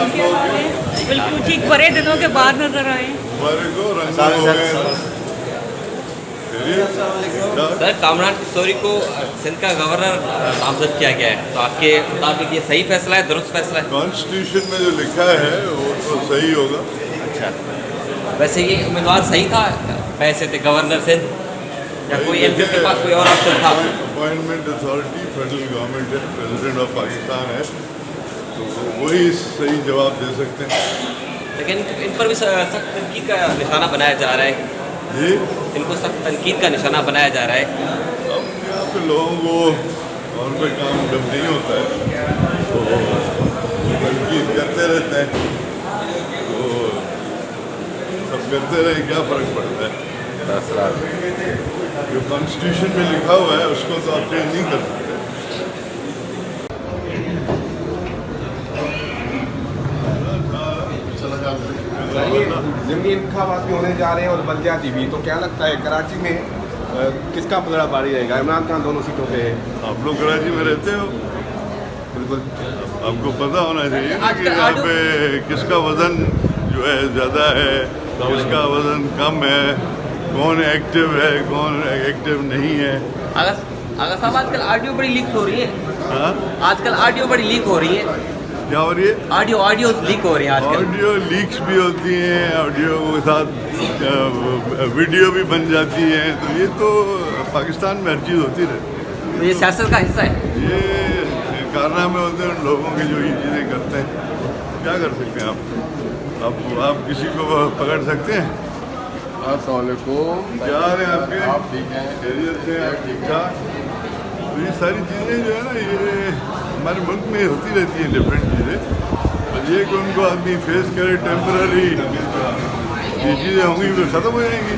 ان کے والے بالکل ٹھیک بڑے دنوں کے بعد نظر آئے. سر کامران کشوری کو سندھ کا گورنر نامزد کیا گیا ہے، تو آپ کے مطابق یہ صحیح فیصلہ ہے، درست فیصلہ ہے؟ کانسٹیٹیوشن میں جو لکھا ہے وہ تو صحیح ہوگا. اچھا، ویسے یہ امیدوار صحیح تھا پیسے تھے گورنر سندھ یا کوئی ایم پی کے پاس کوئی اور آپشن تھا؟ اپوائنٹمنٹ اتھارٹی فیڈرل گورنمنٹ ہے، پریزیڈنٹ آف پاکستان ہے، تو وہی صحیح جواب دے سکتے ہیں. لیکن ان پر بھی سخت تنقید کا نشانہ بنایا جا رہا ہے. جی ان کو سخت تنقید کا نشانہ بنایا جا رہا ہے. اب یہاں پہ لوگوں کو اور کوئی کام جب نہیں ہوتا ہے تو تنقید کرتے رہتے ہیں، تو سب کرتے رہے کیا فرق پڑتا ہے. جو کانسٹیٹیوشن میں لکھا ہوا ہے اس کو تو آپ چینج نہیں کر سکتے. ضمنی انتخابات بھی ہونے جا رہے ہیں اور بلدیاتی بھی، تو کیا لگتا ہے کراچی میں کس کا پلڑا بھاری رہے گا؟ عمران خان دونوں سیٹوں پہ ہے. آپ لوگ کراچی میں رہتے ہو، بالکل آپ کو پتہ ہونا چاہیے کہ یہاں پہ کس کا وزن جو ہے زیادہ ہے، کس کا وزن کم ہے، کون ایکٹیو ہے کون ایکٹیو نہیں ہے. آغا صاحب آج کل آڈیو بڑی لیک ہو رہی ہے. ہاں آج کل آڈیو بڑی لیک ہو رہی ہے. کیا ہو رہی ہے؟ آڈیو لیک ہو رہی ہیں آج کل. آڈیو لیکس بھی ہوتی ہیں، آڈیو کے ساتھ ویڈیو بھی بن جاتی ہیں، تو یہ تو پاکستان میں ہر چیز ہوتی رہتی تو یہ سیاست کا حصہ ہے. ہے. یہ کارنامے ہوتے ہیں ان لوگوں کے جو یہ چیزیں کرتے ہیں. کیا کر سکتے ہیں آپ کسی کو پکڑ سکتے ہیں؟ السلام علیکم. کیا حال ہے آپ کے؟ آپ ٹھیک ہیں؟ خیریت سے ہیں؟ ٹھیک ٹھاک. تو یہ ساری چیزیں جو ہے نا یہ ہمارے ملک میں ہوتی رہتی ہیں ڈفرینٹ چیزیں. اور یہ کہ ان کو آدمی فیس کرے ٹیمپرری، یہ چیزیں ہوں گی پھر ختم ہو جائیں گی.